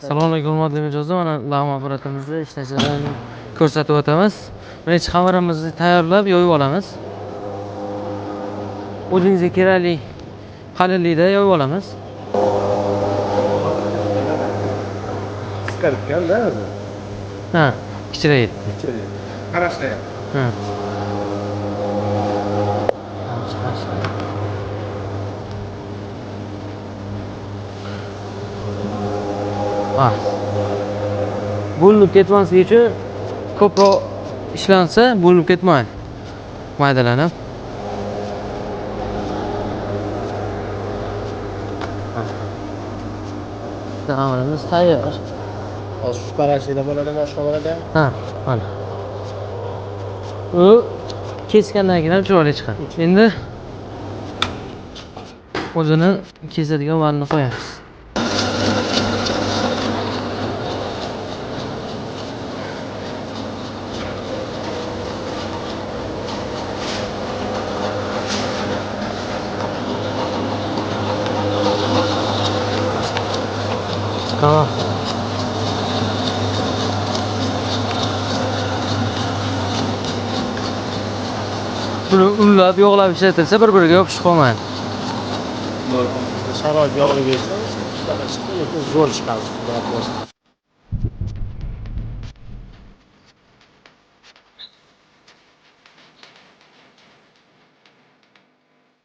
Assalomu alaykum hurmatli mijozlar. Mana lag'm apparatimizni ishlashini ko'rsatib o'tamiz. Birinchi xamirimizni tayyorlab yoyib olamiz. O'zingizga kerakli qalinlikda yoyib olamiz. Qisqartganda o'zi. Ha, kichraydi. Qarashlayapti. Ha. Bo'linib ketmasligi uchun ko'proq ishlansa bo'linib ketmaydi. Maydalanib. Davrimiz tayyor. Hozir shu qarashida bo'ladi, boshqa bo'ladi. Ha, mana. U kesgandan keyin ham chiroyli chiqadi. Endi o'zini kesadigan valni qo'yamiz. Tamam. Buni unlab, yog'lab ishlatilsa bir-biriga yopishib qolmaydi. Sharoit yo'qligi uchun zo'r chiqadi.